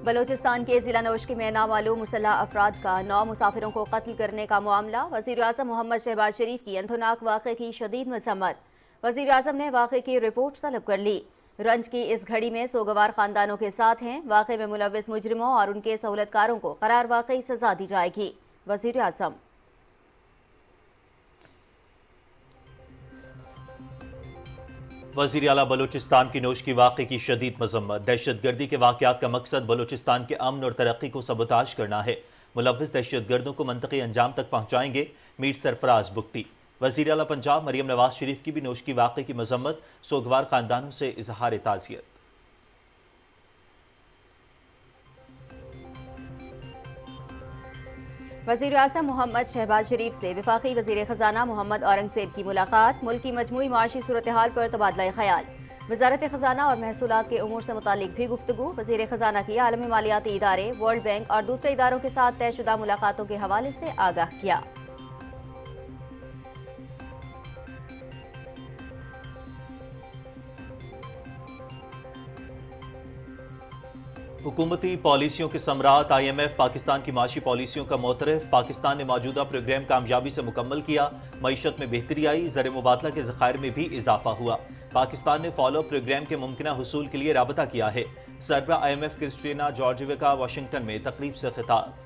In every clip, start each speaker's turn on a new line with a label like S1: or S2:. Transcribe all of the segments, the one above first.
S1: بلوچستان کے ضلع نوشکی میں نامعلوم مسلح افراد کا 9 مسافروں کو قتل کرنے کا معاملہ، وزیر اعظم محمد شہباز شریف کی اندھوناک واقعے کی شدید مذمت۔ وزیر اعظم نے واقعے کی رپورٹ طلب کر لی۔ رنج کی اس گھڑی میں سوگوار خاندانوں کے ساتھ ہیں۔ واقعے میں ملوث مجرموں اور ان کے سہولت کاروں کو قرار واقعی سزا دی جائے گی۔ وزیر اعظم
S2: وزیر اعلیٰ بلوچستان کی نوشکی واقعے کی شدید مذمت۔ دہشت گردی کے واقعات کا مقصد بلوچستان کے امن اور ترقی کو سبوتاژ کرنا ہے۔ ملوث دہشت گردوں کو منطقی انجام تک پہنچائیں گے۔ میر سرفراز بگٹی۔ وزیر اعلیٰ پنجاب مریم نواز شریف کی بھی نوشکی واقعے کی مذمت، سوگوار خاندانوں سے اظہار تعزیت۔
S1: وزیر اعظم محمد شہباز شریف سے وفاقی وزیر خزانہ محمد اورنگزیب کی ملاقات، ملک کی مجموعی معاشی صورتحال پر تبادلہ خیال۔ وزارت خزانہ اور محصولات کے امور سے متعلق بھی گفتگو۔ وزیر خزانہ کی عالمی مالیاتی ادارے، ورلڈ بینک اور دوسرے اداروں کے ساتھ طے شدہ ملاقاتوں کے حوالے سے آگاہ کیا۔
S2: حکومتی پالیسیوں کے ثمرات، آئی ایم ایف پاکستان کی معاشی پالیسیوں کا معترف۔ پاکستان نے موجودہ پروگرام کامیابی سے مکمل کیا، معیشت میں بہتری آئی، زر مبادلہ کے ذخائر میں بھی اضافہ ہوا۔ پاکستان نے فالو اپ پروگرام کے ممکنہ حصول کے لیے رابطہ کیا ہے۔ سربراہ I M F Kristalina Georgieva کا واشنگٹن میں تقریب سے خطاب۔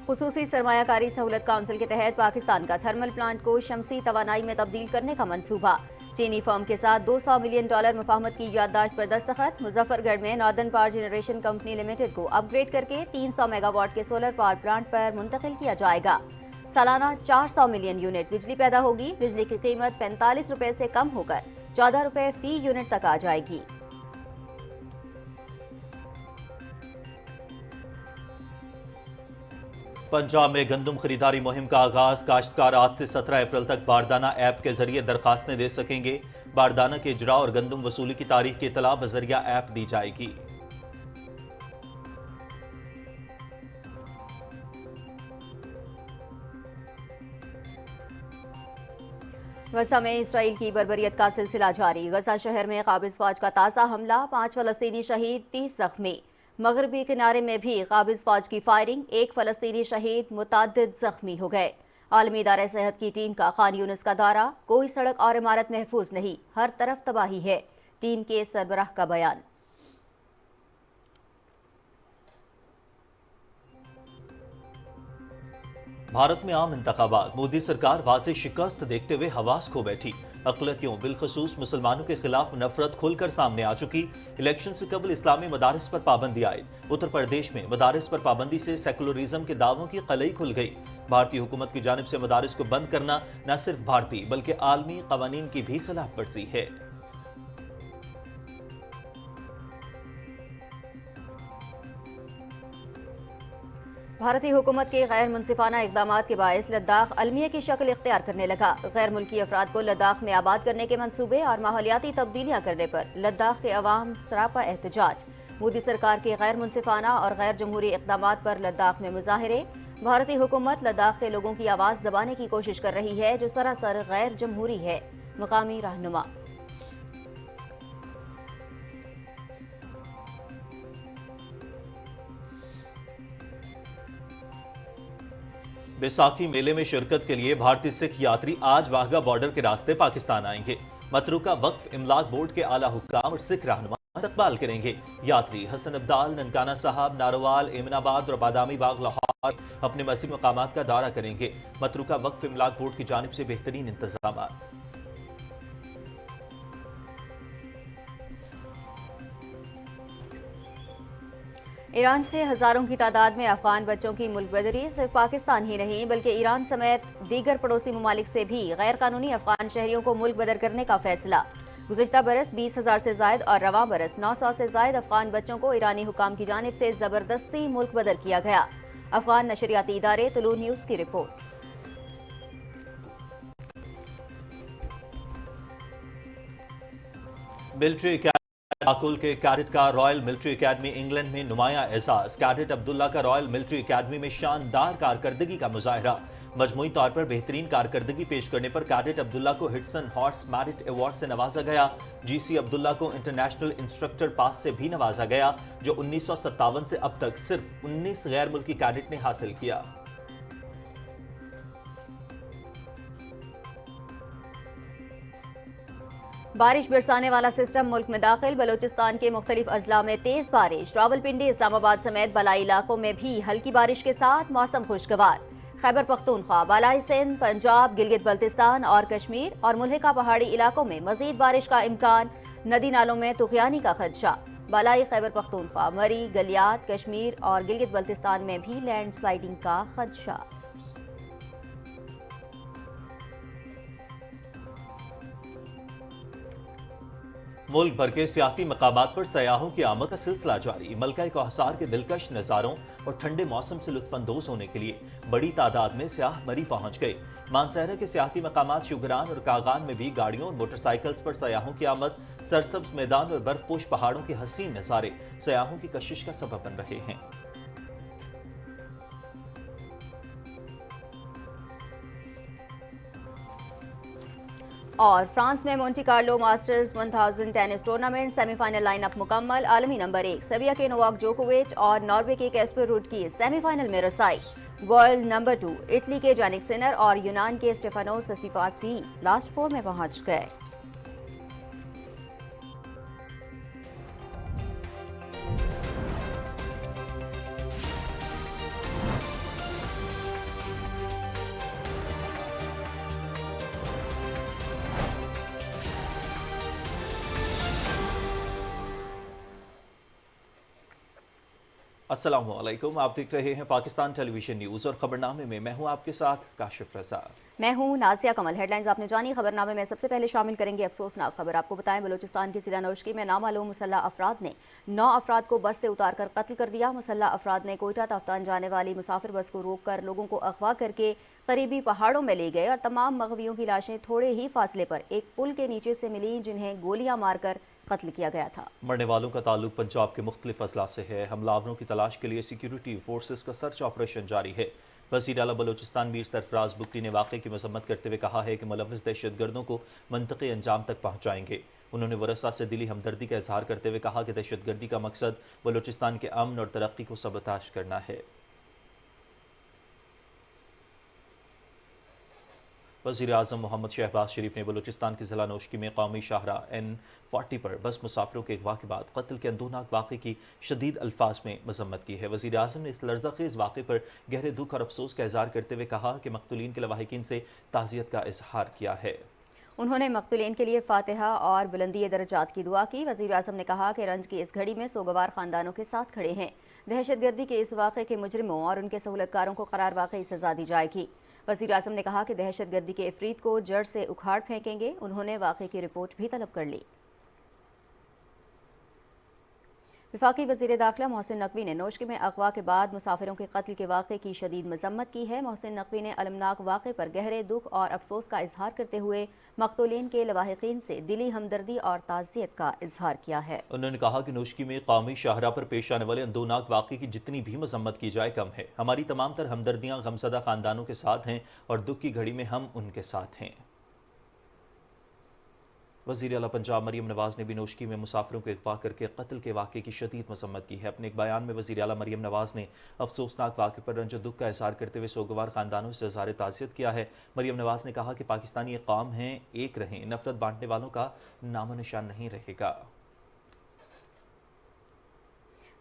S1: خصوصی سرمایہ کاری سہولت کونسل کے تحت پاکستان کا تھرمل پلانٹ کو شمسی توانائی میں تبدیل کرنے کا منصوبہ۔ چینی فرم کے ساتھ $200 ملین مفاہمت کی یادداشت پر دستخط۔ مظفر گڑھ میں northern power generation company limited کو اپ گریڈ کر کے 300 میگا واٹ کے سولر پاور پلانٹ پر منتقل کیا جائے گا۔ سالانہ 400 ملین یونٹ بجلی پیدا ہوگی۔ بجلی کی قیمت 45 روپے سے کم ہو کر 14 روپے فی یونٹ تک آ جائے گی۔
S2: پنجاب میں گندم خریداری مہم کا آغاز۔ کاشتکار آج سے 17 اپریل تک باردانہ ایپ کے ذریعے درخواستیں دے سکیں گے۔ باردانہ کے اجراء اور گندم وصولی کی تاریخ کی اطلاع بذریعہ ایپ دی جائے گی۔
S1: غزہ میں اسرائیل کی بربریت کا سلسلہ جاری۔ غزہ شہر میں قابض فوج کا تازہ حملہ، 5 فلسطینی شہید، 30 زخمی۔ مغربی کنارے میں بھی قابض فوج کی فائرنگ، 1 فلسطینی شہید، متعدد زخمی ہو گئے۔ عالمی ادارہ صحت کی ٹیم کا خان یونس کا دورہ، کوئی سڑک اور عمارت محفوظ نہیں، ہر طرف تباہی ہے، ٹیم کے سربراہ کا بیان۔
S2: بھارت میں عام انتخابات، مودی سرکار واضح شکست دیکھتے ہوئے حواس کھو بیٹھی۔ اقلیتوں بالخصوص مسلمانوں کے خلاف نفرت کھل کر سامنے آ چکی۔ الیکشن سے قبل اسلامی مدارس پر پابندی عائد۔ اتر پردیش میں مدارس پر پابندی سے سیکولرزم کے دعووں کی قلعی کھل گئی۔ بھارتی حکومت کی جانب سے مدارس کو بند کرنا نہ صرف بھارتی بلکہ عالمی قوانین کی بھی خلاف ورزی ہے۔
S1: بھارتی حکومت کے غیر منصفانہ اقدامات کے باعث لداخ المیہ کی شکل اختیار کرنے لگا۔ غیر ملکی افراد کو لداخ میں آباد کرنے کے منصوبے اور ماحولیاتی تبدیلیاں کرنے پر لداخ کے عوام سراپا احتجاج۔ مودی سرکار کے غیر منصفانہ اور غیر جمہوری اقدامات پر لداخ میں مظاہرے۔ بھارتی حکومت لداخ کے لوگوں کی آواز دبانے کی کوشش کر رہی ہے جو سراسر غیر جمہوری ہے۔ مقامی رہنما
S2: بیساکھی میلے میں شرکت کے لیے بھارتی سکھ یاتری آج واہگہ بارڈر کے راستے پاکستان آئیں گے۔ متروکہ وقف املاک بورڈ کے اعلیٰ حکام اور سکھ رہنما استقبال کریں گے۔ یاتری حسن عبدال، ننکانہ صاحب، ناروال، ایمن آباد اور بادامی باغ لاہور اپنے مذہبی مقامات کا دورہ کریں گے۔ متروکہ وقف املاک بورڈ کی جانب سے بہترین انتظامات۔
S1: ایران سے ہزاروں کی تعداد میں افغان بچوں کی ملک بدری، صرف پاکستان ہی نہیں بلکہ ایران سمیت دیگر پڑوسی ممالک سے بھی غیر قانونی افغان شہریوں کو ملک بدر کرنے کا فیصلہ۔ گزشتہ برس 20,000 سے زائد اور رواں برس 900 سے زائد افغان بچوں کو ایرانی حکام کی جانب سے زبردستی ملک بدر کیا گیا۔ افغان نشریاتی ادارے طلوع نیوز کی رپورٹ۔
S2: ملٹری کاکل کے کیڈٹ کا رائل ملٹری اکیڈمی انگلینڈ میں نمایاں اعزاز۔ کیڈٹ عبداللہ کا رائل ملٹری اکیڈمی میں شاندار کارکردگی کا مظاہرہ۔ मजमूई तौर पर बेहतरीन कारकर्दगी पेश करने पर कैडेट अब्दुल्ला को हिट्सन हॉर्स मेरिट अवार्ड से नवाजा गया। जीसी अब्दुल्ला को इंटरनेशनल इंस्ट्रक्टर पास से भी नवाजा गया, जो 1957 से अब तक सिर्फ 19 गैर मुल्की कैडेट ने हासिल किया।
S1: बारिश बरसाने वाला सिस्टम मुल्क में दाखिल, बलोचिस्तान के मुख्तलिफ अजला में तेज बारिश, रावलपिंडी इस्लामाबाद समेत बलाई इलाकों में भी हल्की बारिश के साथ मौसम खुशगवार। खैबर पख्तूनख्वा, बालाई सिंध, पंजाब, गिलगित बल्तिस्तान और कश्मीर और मुल्हिका पहाड़ी इलाकों में मजीद बारिश का इम्कान, नदी नालों में तुगयानी का खदशा। बालाई खैबर पख्तूनख्वा, मरी, गलियात, कश्मीर और गिलगित बल्तिस्तान में भी लैंड स्लाइडिंग का खदशा।
S2: मुल्क भर के सियाती मकामात पर सयाहों की आमद का सिलसिला जारी। मलका कोहसार के दिलकश नज़ारों और ठंडे मौसम से लुत्फानंदोज होने के लिए बड़ी तादाद में सयाह मरी पहुंच गए। मानसहरा के सियाती मकामात शुगरान और कागान में भी गाड़ियों और मोटरसाइकिल्स पर सयाहों की आमद, सरसब्ज मैदान और बर्फपोश पहाड़ों के हसीन नज़ारे सयाहों की कशिश का सबब बन रहे हैं।
S1: और फ्रांस में Monte Carlo masters 1000 tennis tournament semifinal lineup मुकम्मल। आलमी नंबर 1 सर्बिया के नोवाक जोकोविच और नॉर्वे के कैस्पर रूड की सेमीफाइनल में रसाई। वर्ल्ड नंबर 2 इटली के जानिक सिनर और यूनान के स्टेफानोस सिसिपास भी लास्ट 4 में पहुंच गए।
S2: अस्सलाम वालेकुम, आप देख रहे हैं पाकिस्तान टेलीविजन न्यूज़ और खबरनामे में मैं हूं आपके साथ काशिफ रजा।
S1: मैं हूं नाजिया कमल। हेडलाइंस आपने जानी। खबरनामे में सबसे पहले शामिल करेंगे अफसोसनाक खबर। आपको बताएं, बलूचिस्तान की जिला नौशकी में नामालूम मुसल्ला अफराद ने 9 अफराद को बस से उतार कर कत्ल कर दिया। मुसल्ला अफराद ने कोयटा तफ्तान जाने वाली मुसाफिर बस को रोक कर लोगों को अगवा करके करीबी पहाड़ों में ले गए और तमाम मगवियों की लाशें थोड़े ही फासले पर एक पुल के नीचे से मिली, जिन्हें गोलियां मारकर कत्ल किया गया था।
S2: मरने वालों का ताल्लुक पंजाब के मुख्तलिफ अजला से है। हमलावरों की तलाश के लिए सिक्योरिटी फोर्सेस का सर्च ऑपरेशन जारी है। वज़ीर आला बलोचिस्तान मीर सरफराज बुगटी ने वाक़े की मसम्मत करते हुए कहा है कि मुलव्विस दहशतगर्दों को मंतक़ी अंजाम तक पहुँचाएंगे। उन्होंने वरसा से दिली हमदर्दी का इजहार करते हुए कहा कि दहशतगर्दी का मकसद बलोचिस्तान के अमन और तरक्की को सबताश करना है। वज़ीर आज़म मोहम्मद शहबाज शरीफ ने बलूचिस्तान की ज़िला नौशकी में कौमी शाहरा N40 पर बस मुसाफिरों के अगवा के बाद कत्ल के अंदोनाक वाक़े की शदीद अल्फाज में मजम्मत की है। वज़ीर आज़म ने इस लर्ज़ाखेज़ वाक़े पर गहरे दुख और अफसोस का इज़हार करते हुए कहा कि मक़तूलीन के लवाहिकीन से ताज़ियत का इजहार किया है।
S1: उन्होंने मक़तूलीन के लिए फातिहा और बुलंदी दर्जात की दुआ की। वज़ीर आज़म ने कहा कि रंज की इस घड़ी में सोगवार ख़ानदानों के साथ खड़े हैं। दहशतगर्दी के इस वाक़े के मुजरिमों और उनके सहूलतकारों को करार वाक़ई सज़ा दी जाएगी। वज़ीर आज़म ने कहा कि दहशतगर्दी के इफरीत को जड़ से उखाड़ फेंकेंगे। उन्होंने वाक़े की रिपोर्ट भी तलब कर ली। वफाकी वज़ीर दाखिला मोहसिन नकवी ने नौशकी में अगवा के बाद मुसाफिरों के कत्ल के वाक़े की शदीद मजम्मत की है। मोहसिन नकवी ने अलमनाक वाक़े पर गहरे दुख और अफसोस का इजहार करते हुए मक़तूलीन के लवाहिकीन से दिली हमदर्दी और ताज़ियत का इजहार किया है।
S2: उन्होंने कहा कि नौशकी में कौमी शाहरा पर पेश आने वाले अंदोनाक वाक़े की जितनी भी मजम्मत की जाए कम है। हमारी तमाम तर हमदर्दियाँ गमज़दा ख़ानदानों के साथ हैं और दुख की घड़ी में हम उनके साथ हैं। वज़ीर आला पंजाब मरीम नवाज़ ने भी नौशकी में मुसाफिरों को अगवा करके कत्ल के वाक़े की शदीद मसम्मत की है। अपने एक बयान में वज़ीर आला मरीम नवाज़ ने अफसोसनाक वाक़े पर रंज दुख का इज़हार करते हुए सोगवार ख़ानदानों से इज़हार ताज़ियत किया है। मरीम नवाज़ ने कहा कि पाकिस्तानी एक कौम हैं, एक रहें, नफ़रत बांटने वालों का नामो निशान नहीं रहेगा।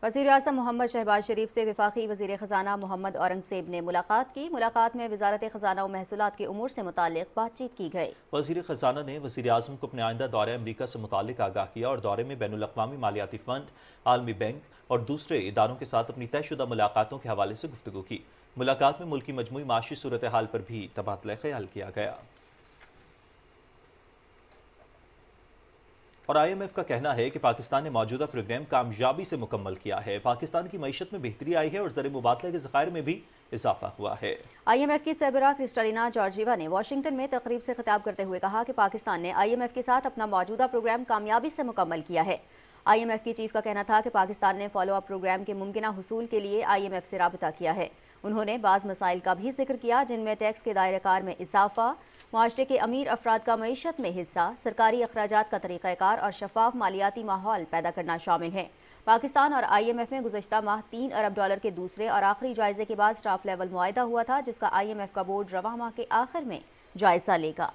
S1: वज़ीर आज़म मोहम्मद शहबाज शरीफ से वफाकी वज़ीर ख़जाना मोहम्मद औरंगज़ेब ने मुलाकात की। मुलाकात में वज़ारत ख़जाना और महसूलात के उमूर से मुताल्लिक़ बातचीत की गई।
S2: वज़ीर ख़जाना ने वज़ीर आज़म को अपने आइंदा दौरे अमरीका से मुताल्लिक़ आगाह किया और दौरे में बैनुल अक़वामी मालियाती फ़ंड, आलमी बैंक और दूसरे इदारों के साथ अपनी तयशुदा मुलाकातों के हवाले से गुफ्तगू की। मुलाकात में मुल्क की मजमूई माशी सूरत हाल पर भी तबादला ख्याल किया गया। और IMF का कहना है कि पाकिस्तान ने मौजूदा प्रोग्राम कामयाबी से मुकम्मल किया है। पाकिस्तान की मईशत में बेहतरी आई है और ज़र मुबादला के ज़खायर में भी इजाफा हुआ है।
S1: IMF की सरबराह क्रिस्टलिना जॉर्जिवा ने वाशिंगटन में तकरीब से खिताब करते हुए कहा कि पाकिस्तान ने IMF के साथ अपना मौजूदा प्रोग्राम कामयाबी से मुकम्मल किया है। IMF की चीफ का कहना था कि पाकिस्तान ने फॉलो अप प्रोग्राम के मुमकिना हुसूल के लिए IMF से राबता किया है। انہوں نے بعض مسائل کا بھی ذکر کیا جن میں ٹیکس کے دائرہ کار میں اضافہ، معاشرے کے امیر افراد کا معیشت میں حصہ، سرکاری اخراجات کا طریقہ کار اور شفاف مالیاتی ماحول پیدا کرنا شامل ہیں۔ پاکستان اور آئی ایم ایف میں گزشتہ ماہ $3 ارب کے دوسرے اور آخری جائزے کے بعد سٹاف لیول معاہدہ ہوا تھا، جس کا آئی ایم ایف کا بورڈ رواں ماہ کے آخر میں جائزہ لے گا۔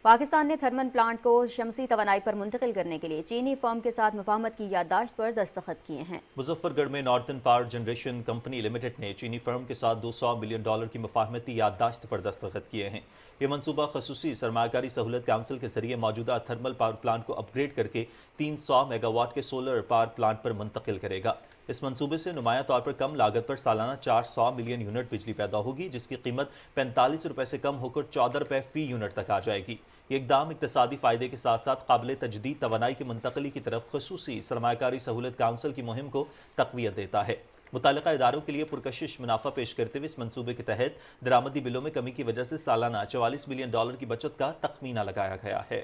S1: پاکستان نے تھرمل پلانٹ کو شمسی توانائی پر منتقل کرنے کے لیے چینی فرم کے ساتھ مفاہمت کی یادداشت پر دستخط کیے ہیں۔
S2: مظفر گڑھ میں northern power generation company limited نے چینی فرم کے ساتھ $200 ملین کی مفاہمتی یادداشت پر دستخط کیے ہیں۔ یہ منصوبہ خصوصی سرمایہ کاری سہولت کونسل کے ذریعے موجودہ تھرمل پاور پلانٹ کو اپ گریڈ کر کے 300 میگا واٹ کے سولر پاور پلانٹ پر منتقل کرے گا۔ اس منصوبے سے نمایاں طور پر کم لاگت پر سالانہ 400 ملین یونٹ بجلی پیدا ہوگی، جس کی قیمت $45 سے کم ہو کر $14 فی یونٹ تک آ جائے گی۔ یہ اقدام اقتصادی فائدے کے ساتھ ساتھ قابل تجدید توانائی کی منتقلی کی طرف خصوصی سرمایہ کاری سہولت کونسل کی مہم کو تقویت دیتا ہے۔ متعلقہ اداروں کے لیے پرکشش منافع پیش کرتے ہوئے اس منصوبے کے تحت درآمدی بلوں میں کمی کی وجہ سے سالانہ $44 ملین کی بچت کا تخمینہ لگایا گیا ہے۔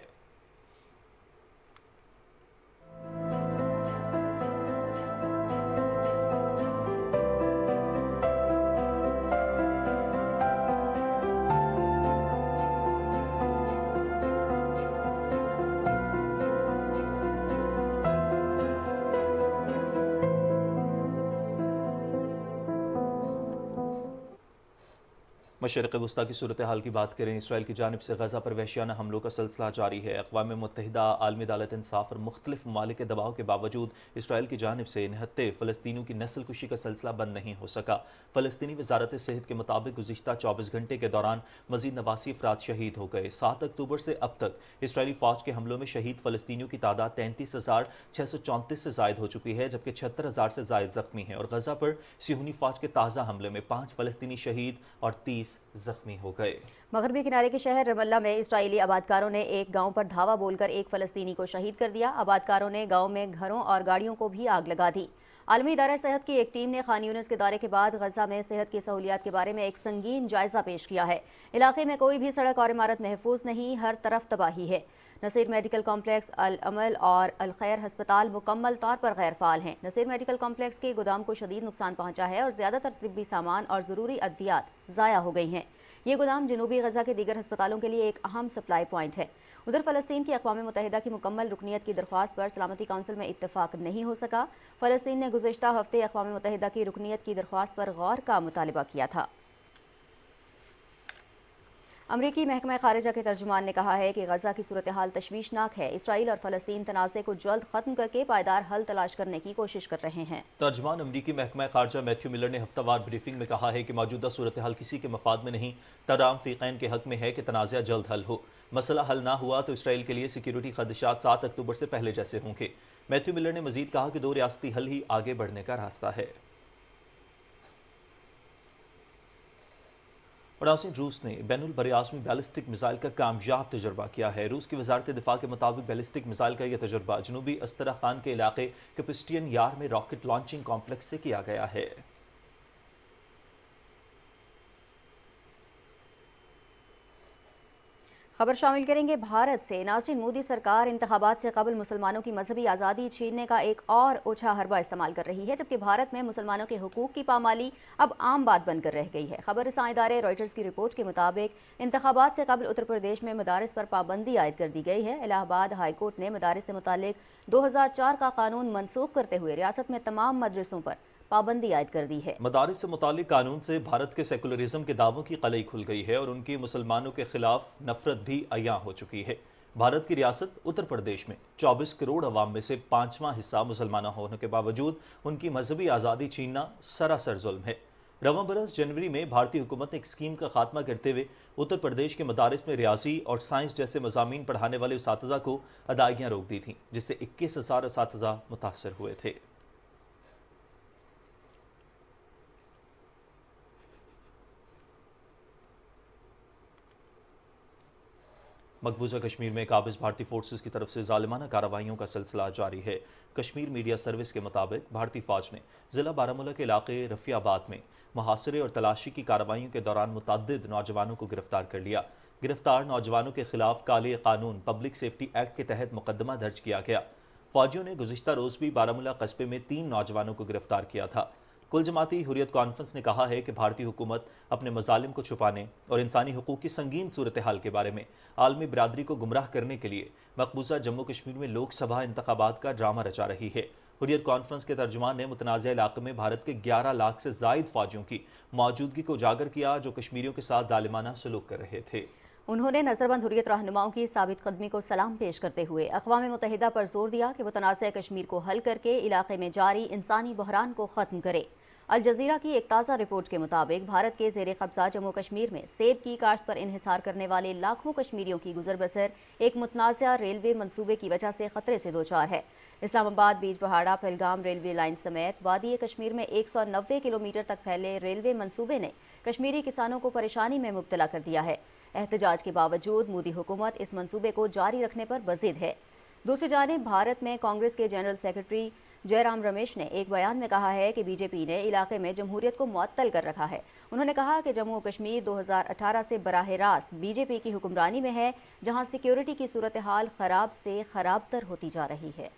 S2: مشرق وسطی کی صورتحال کی بات کریں، اسرائیل کی جانب سے غزہ پر وحشیانہ حملوں کا سلسلہ جاری ہے۔ اقوام متحدہ، عالمی عدالت انصاف اور مختلف ممالک کے دباؤ کے باوجود اسرائیل کی جانب سے نہتے فلسطینیوں کی نسل کشی کا سلسلہ بند نہیں ہو سکا۔ فلسطینی وزارت صحت کے مطابق گزشتہ 24 گھنٹے کے دوران مزید 89 افراد شہید ہو گئے۔ 7 اکتوبر سے اب تک اسرائیلی فوج کے حملوں میں شہید فلسطینیوں کی تعداد 33,634 سے زائد ہو چکی ہے، جبکہ 76,000 سے زائد زخمی ہیں، اور غزہ پر صہیونی فوج کے تازہ حملے میں 5 فلسطینی شہید اور 30 زخمی ہو گئے۔
S1: مغربی کنارے کے شہر رام اللہ میں اسرائیلی آبادکاروں نے ایک گاؤں پر دھاوا بول کر ایک فلسطینی کو شہید کر دیا۔ آبادکاروں نے گاؤں میں گھروں اور گاڑیوں کو بھی آگ لگا دی۔ عالمی ادارہ صحت کی ایک ٹیم نے خان یونس کے دورے کے بعد غزہ میں صحت کی سہولیات کے بارے میں ایک سنگین جائزہ پیش کیا ہے۔ علاقے میں کوئی بھی سڑک اور عمارت محفوظ نہیں، ہر طرف تباہی ہے۔ نصیر میڈیکل کمپلیکس، العمل اور الخیر ہسپتال مکمل طور پر غیر فعال ہیں۔ نصیر میڈیکل کمپلیکس کے گودام کو شدید نقصان پہنچا ہے اور زیادہ تر طبی سامان اور ضروری ادویات ضائع ہو گئی ہیں۔ یہ گودام جنوبی غزہ کے دیگر ہسپتالوں کے لیے ایک اہم سپلائی پوائنٹ ہے۔ ادھر فلسطین کی اقوام متحدہ کی مکمل رکنیت کی درخواست پر سلامتی کونسل میں اتفاق نہیں ہو سکا۔ فلسطین نے گزشتہ ہفتے اقوام متحدہ کی رکنیت کی درخواست پر غور کا مطالبہ کیا تھا۔ امریکی محکمہ خارجہ کے ترجمان نے کہا ہے کہ غزہ کی صورتحال تشویشناک ہے۔ اسرائیل اور فلسطین تنازع کو جلد ختم کر کے پائیدار حل تلاش کرنے کی کوشش کر رہے ہیں۔
S2: ترجمان امریکی محکمہ خارجہ میتھیو ملر نے ہفتہ وار بریفنگ میں کہا ہے کہ موجودہ صورتحال کسی کے مفاد میں نہیں، تمام فریقین کے حق میں ہے کہ تنازع جلد حل ہو۔ مسئلہ حل نہ ہوا تو اسرائیل کے لیے سیکیورٹی خدشات 7 اکتوبر سے پہلے جیسے ہوں گے۔ میتھیو ملر نے مزید کہا کہ 2 ریاستی حل ہی آگے بڑھنے کا راستہ ہے۔ اور ناظرین، روس نے بین البراعظمی بیلسٹک میزائل کا کامیاب تجربہ کیا ہے۔ روس کی وزارت دفاع کے مطابق بیلسٹک میزائل کا یہ تجربہ جنوبی استراخان کے علاقے کپسٹین یار میں راکٹ لانچنگ کمپلیکس سے کیا گیا ہے۔
S1: خبر شامل کریں گے بھارت سے۔ ناصرین، مودی سرکار انتخابات سے قبل مسلمانوں کی مذہبی آزادی چھیننے کا ایک اور اوچھا حربہ استعمال کر رہی ہے، جبکہ بھارت میں مسلمانوں کے حقوق کی پامالی اب عام بات بن کر رہ گئی ہے۔ خبر رساں ادارے رائٹرز کی رپورٹ کے مطابق انتخابات سے قبل اتر پردیش میں مدارس پر پابندی عائد کر دی گئی ہے۔ الہ آباد ہائی کورٹ نے مدارس سے متعلق 2004 کا قانون منسوخ کرتے ہوئے ریاست میں تمام مدرسوں پر پابندی عائد کر دی ہے۔
S2: مدارس سے متعلق قانون سے بھارت کے سیکولرزم کے دعووں کی قلعی کھل گئی ہے اور ان کی مسلمانوں کے خلاف نفرت بھی عیاں ہو چکی ہے۔ بھارت کی ریاست اتر پردیش میں 24 کروڑ عوام میں سے 5واں حصہ مسلمان ہونے کے باوجود ان کی مذہبی آزادی چھیننا سراسر ظلم ہے۔ رواں برس جنوری میں بھارتی حکومت نے ایک اسکیم کا خاتمہ کرتے ہوئے اتر پردیش کے مدارس میں ریاضی اور سائنس جیسے مضامین پڑھانے والے اساتذہ کو ادائیگیاں روک دی تھیں، جس سے 21,000 اساتذہ متاثر ہوئے تھے۔ مقبوضہ کشمیر میں قابض بھارتی فورسز کی طرف سے ظالمانہ کارروائیوں کا سلسلہ جاری ہے۔ کشمیر میڈیا سروس کے مطابق بھارتی فوج نے ضلع بارہمولہ کے علاقے رفیع آباد میں محاصرے اور تلاشی کی کارروائیوں کے دوران متعدد نوجوانوں کو گرفتار کر لیا۔ گرفتار نوجوانوں کے خلاف کالے قانون پبلک سیفٹی ایکٹ کے تحت مقدمہ درج کیا گیا۔ فوجیوں نے گزشتہ روز بھی بارامولہ قصبے میں 3 نوجوانوں کو گرفتار کیا تھا۔ کل جماعتی حریت کانفرنس نے کہا ہے کہ بھارتی حکومت اپنے مظالم کو چھپانے اور انسانی حقوق کی سنگین صورتحال کے بارے میں عالمی برادری کو گمراہ کرنے کے لیے مقبوضہ جموں کشمیر میں لوک سبھا انتخابات کا ڈرامہ رچا رہی ہے۔ حریت کانفرنس کے ترجمان نے متنازع علاقے میں بھارت کے 11 لاکھ سے زائد فوجیوں کی موجودگی کو اجاگر کیا جو کشمیریوں کے ساتھ ظالمانہ سلوک کر رہے تھے۔
S1: انہوں نے نظر بند حریت رہنماؤں کی ثابت قدمی کو سلام پیش کرتے ہوئے اقوام متحدہ پر زور دیا کہ وہ تنازع کشمیر کو حل کر کے علاقے میں جاری انسانی بحران کو ختم کرے۔ الجزیرہ کی ایک تازہ رپورٹ کے مطابق بھارت کے زیر قبضہ جموں کشمیر میں سیب کی کاشت پر انحصار کرنے والے لاکھوں کشمیریوں کی گزر بسر ایک متنازع ریلوے منصوبے کی وجہ سے خطرے سے دوچار ہے۔ اسلام آباد بیج بہاڑا پہلگام ریلوے لائن سمیت وادی کشمیر میں 190 کلومیٹر تک پھیلے ریلوے منصوبے نے کشمیری کسانوں کو پریشانی میں مبتلا کر دیا ہے۔ احتجاج کے باوجود مودی حکومت اس منصوبے کو جاری رکھنے پر بضد ہے۔ دوسری جانب بھارت میں کانگریس کے جنرل سیکرٹری جے رام رمیش نے ایک بیان میں کہا ہے کہ بی جے پی نے علاقے میں جمہوریت کو معطل کر رکھا ہے۔ انہوں نے کہا کہ جموں و کشمیر 2018 سے براہ راست بی جے پی کی حکمرانی میں ہے، جہاں سیکیورٹی کی صورتحال خراب سے خراب تر ہوتی جا رہی ہے۔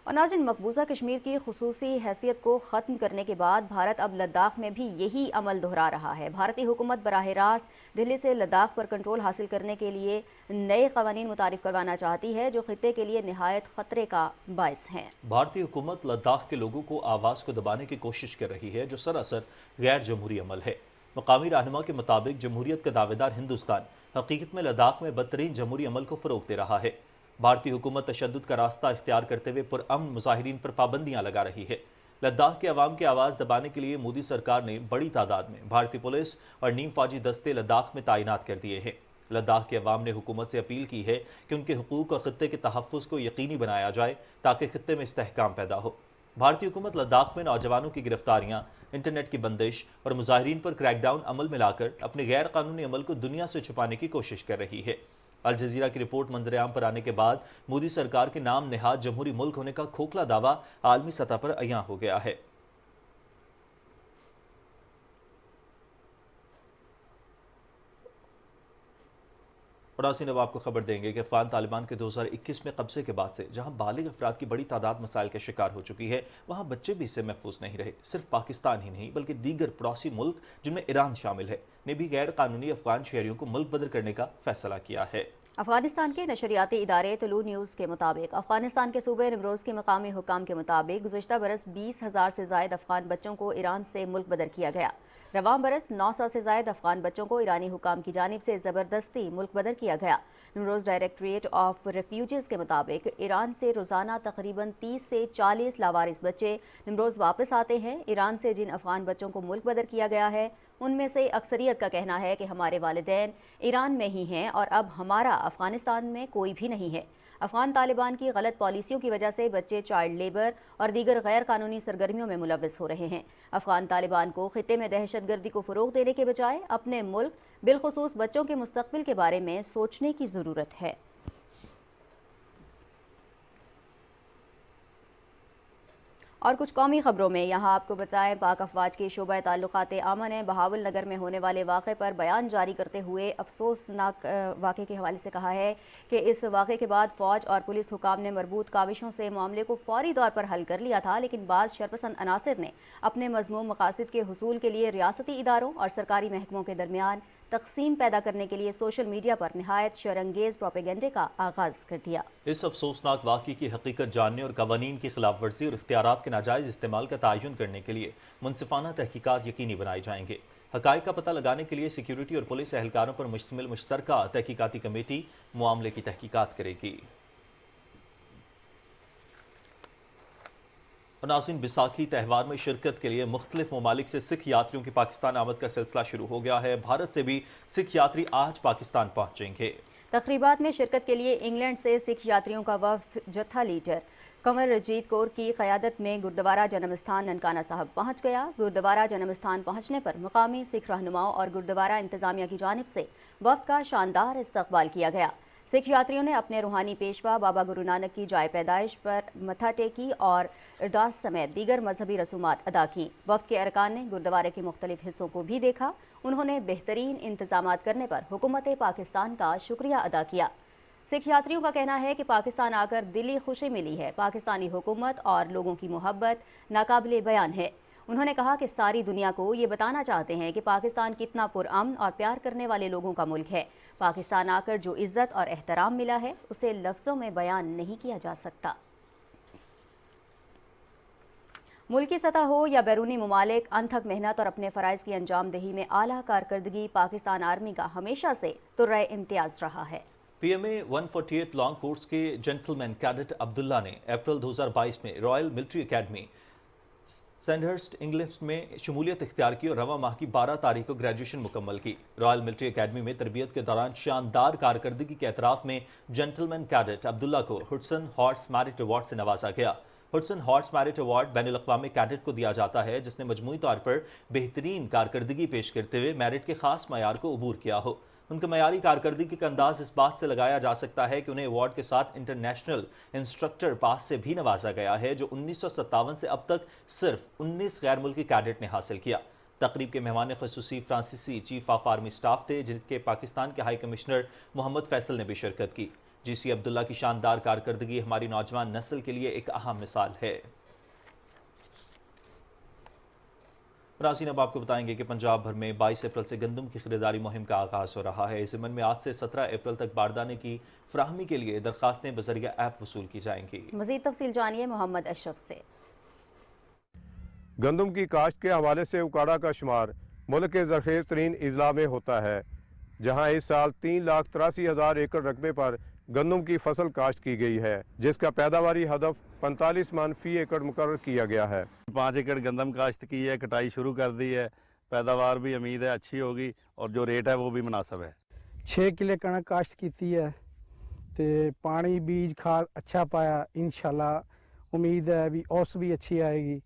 S1: اور ناظرین، مقبوضہ کشمیر کی خصوصی حیثیت کو ختم کرنے کے بعد بھارت اب لداخ میں بھی یہی عمل دہرا رہا ہے۔ بھارتی حکومت براہ راست دہلی سے لداخ پر کنٹرول حاصل کرنے کے لیے نئے قوانین متعارف کروانا چاہتی ہے جو خطے کے لیے نہایت خطرے کا باعث ہیں۔
S2: بھارتی حکومت لداخ کے لوگوں کو آواز کو دبانے کی کوشش کر رہی ہے جو سراسر غیر جمہوری عمل ہے۔ مقامی رہنما کے مطابق جمہوریت کا دعوے دار ہندوستان حقیقت میں لداخ میں بدترین جمہوری عمل کو فروغ دے رہا ہے۔ بھارتی حکومت تشدد کا راستہ اختیار کرتے ہوئے پرامن مظاہرین پر پابندیاں لگا رہی ہے۔ لداخ کے عوام کی آواز دبانے کے لیے مودی سرکار نے بڑی تعداد میں بھارتی پولیس اور نیم فوجی دستے لداخ میں تعینات کر دیے ہیں۔ لداخ کے عوام نے حکومت سے اپیل کی ہے کہ ان کے حقوق اور خطے کے تحفظ کو یقینی بنایا جائے تاکہ خطے میں استحکام پیدا ہو۔ بھارتی حکومت لداخ میں نوجوانوں کی گرفتاریاں، انٹرنیٹ کی بندش اور مظاہرین پر کریک ڈاؤن عمل میں لا کر اپنے غیر قانونی عمل کو دنیا سے چھپانے کی کوشش کر رہی ہے۔ الجزیرہ کی رپورٹ منظر عام پر آنے کے بعد مودی سرکار کے نام نہاد جمہوری ملک ہونے کا کھوکھلا دعویٰ عالمی سطح پر عیاں ہو گیا ہے۔ اور ناظرین، اب آپ کو خبر دیں گے کہ افغان طالبان کے 2021 میں قبضے کے بعد سے جہاں بالغ افراد کی بڑی تعداد مسائل کا شکار ہو چکی ہے، وہاں بچے بھی اس سے محفوظ نہیں رہے۔ صرف پاکستان ہی نہیں بلکہ دیگر پڑوسی ملک جن میں ایران شامل ہے نے بھی غیر قانونی افغان شہریوں کو ملک بدر کرنے کا فیصلہ کیا ہے۔
S1: افغانستان کے نشریاتی ادارے طلوع نیوز کے مطابق افغانستان کے صوبے نمروز کے مقامی حکام کے مطابق گزشتہ برس 20,000 سے زائد افغان بچوں کو ایران سے ملک بدر کیا گیا۔ رواں برس 900 سے زائد افغان بچوں کو ایرانی حکام کی جانب سے زبردستی ملک بدر کیا گیا۔ نمروز ڈائریکٹوریٹ آف ریفیوجیز کے مطابق ایران سے روزانہ تقریباً 30 سے 40 لاوارث بچے نمروز واپس آتے ہیں۔ ایران سے جن افغان بچوں کو ملک بدر کیا گیا ہے ان میں سے اکثریت کا کہنا ہے کہ ہمارے والدین ایران میں ہی ہیں اور اب ہمارا افغانستان میں کوئی بھی نہیں ہے۔ افغان طالبان کی غلط پالیسیوں کی وجہ سے بچے چائلڈ لیبر اور دیگر غیر قانونی سرگرمیوں میں ملوث ہو رہے ہیں۔ افغان طالبان کو خطے میں دہشت گردی کو فروغ دینے کے بجائے اپنے ملک بالخصوص بچوں کے مستقبل کے بارے میں سوچنے کی ضرورت ہے۔ اور کچھ قومی خبروں میں یہاں آپ کو بتائیں، پاک افواج کے شعبہ تعلقات عامہ نے بہاول نگر میں ہونے والے واقعے پر بیان جاری کرتے ہوئے افسوسناک واقعے کے حوالے سے کہا ہے کہ اس واقعے کے بعد فوج اور پولیس حکام نے مربوط کاوشوں سے معاملے کو فوری طور پر حل کر لیا تھا، لیکن بعض شرپسند عناصر نے اپنے مذموم مقاصد کے حصول کے لیے ریاستی اداروں اور سرکاری محکموں کے درمیان تقسیم پیدا کرنے کے لیے سوشل میڈیا پر نہایت شرانگیز پروپیگنڈے کا آغاز کر دیا۔
S2: اس افسوسناک واقعے کی حقیقت جاننے اور قوانین کی خلاف ورزی اور اختیارات کے ناجائز استعمال کا تعین کرنے کے لیے منصفانہ تحقیقات یقینی بنائے جائیں گے۔ حقائق کا پتہ لگانے کے لیے سیکیورٹی اور پولیس اہلکاروں پر مشتمل مشترکہ تحقیقاتی کمیٹی معاملے کی تحقیقات کرے گی۔ اور ناظرین، بیساکھی تہوار میں شرکت کے لیے مختلف ممالک سے سکھ یاتریوں کی پاکستان آمد کا سلسلہ شروع ہو گیا ہے۔ بھارت سے بھی سکھ یاتری آج پاکستان پہنچیں گے۔
S1: تقریبات میں شرکت کے لیے انگلینڈ سے سکھ یاتریوں کا وفد جتھا لیڈر کنور رجیت کور کی قیادت میں گردوارہ جنم استھان ننکانہ صاحب پہنچ گیا۔ گردوارہ جنم استھان پہنچنے پر مقامی سکھ رہنماؤں اور گردوارہ انتظامیہ کی جانب سے وفد کا شاندار استقبال کیا گیا۔ سکھ یاتریوں نے اپنے روحانی پیشوا بابا گرو نانک کی جائے پیدائش پر متھا ٹیکی اور ارداس سمیت دیگر مذہبی رسومات ادا کیں۔ وفد کے ارکان نے گردوارے کے مختلف حصوں کو بھی دیکھا۔ انہوں نے بہترین انتظامات کرنے پر حکومت پاکستان کا شکریہ ادا کیا۔ सिख यात्रियों का कहना है कि पाकिस्तान आकर दिली खुशी मिली है। पाकिस्तानी हुकूमत और लोगों की मोहब्बत नाकाबिले बयान है। उन्होंने कहा कि सारी दुनिया को ये बताना चाहते हैं कि पाकिस्तान कितना पुरअमन और प्यार करने वाले लोगों का मुल्क है। पाकिस्तान आकर जो इज्जत और एहतराम मिला है उसे लफ्ज़ों में बयान नहीं किया जा सकता। मुल्की सतह हो या बैरूनी ममालिक, अनथक मेहनत और अपने फ़राइज़ की अंजाम दही में आला कारकर्दगी पाकिस्तान आर्मी का हमेशा से तुर्रे इम्तियाज़ रहा है।
S2: PMA 148 लॉन्ग कोर्स के जेंटलमैन कैडेट अब्दुल्ला ने अप्रैल 2022 में royal military academy Sandhurst England में शमूलियत इख्तियार की और रवां माह की 12 तारीख को ग्रेजुएशन मुकम्मल की। रॉयल मिलिट्री एकेडमी में तरबियत के दौरान शानदार कारकर्दगी के एतराफ़ में जेंटलमैन कैडेट अब्दुल्ला को हुडसन हॉर्स मेरिट अवार्ड से नवाजा गया। हुडसन हॉर्स मेरिट अवार्ड बैनुल-अक़वामी कैडेट को दिया जाता है जिसने मजमूई तौर पर बेहतरीन कारकर्दगी पेश करते हुए मेरिट के खास मयार को अबूर किया हो। उनका मयारी कारकर्दगी का अंदाज इस बात से लगाया जा सकता है कि उन्हें अवार्ड के साथ इंटरनेशनल इंस्ट्रक्टर पास से भी नवाजा गया है, जो 1957 से अब तक सिर्फ 19 गैर मुल्की कैडेट ने हासिल किया। तकरीब के मेहमान ख़ुसूसी फ्रांसीसी चीफ ऑफ आर्मी स्टाफ थे, जिनके पाकिस्तान के हाई कमिश्नर मोहम्मद फैसल ने भी शिरकत की। GC अब्दुल्ला की शानदार कारकर्दगी हमारी नौजवान नस्ल के लिए एक अहम मिसाल है। नाज़रीन, अब आपको बताएंगे कि पंजाब भर में 22 अप्रैल से गंदम की खरीदारी मुहिम का आगाज़ हो रहा है। इस ज़िम्मन में आज से 17 अप्रैल तक बारदाने की फराहमी के लिए दरखास्तें बज़रिया ऐप वसूल की जाएंगी।
S1: मज़ीद तफसील जानिए मोहम्मद अशरफ से।
S3: गंदम की काश्त के हवाले से उकाड़ा का शुमार मुल्क के ज़रख़ेज़ तरीन अजला में होता है, जहाँ इस साल 3,83,000 एकड़ रकबे पर गंदम की फसल काश्त की गई है, जिसका पैदावारी हदफ 45 मन फी एकड़ मुकर्रर किया गया है।
S4: 5 एकड़ गंदम काश्त की है, कटाई शुरू कर दी है, पैदावार भी उम्मीद है अच्छी होगी और जो रेट है वो भी मुनासिब है।
S5: 6 किले कणक काश्त की है तो पानी बीज खाद अच्छा पाया, इंशाल्लाह उम्मीद है भी औस भी अच्छी आएगी,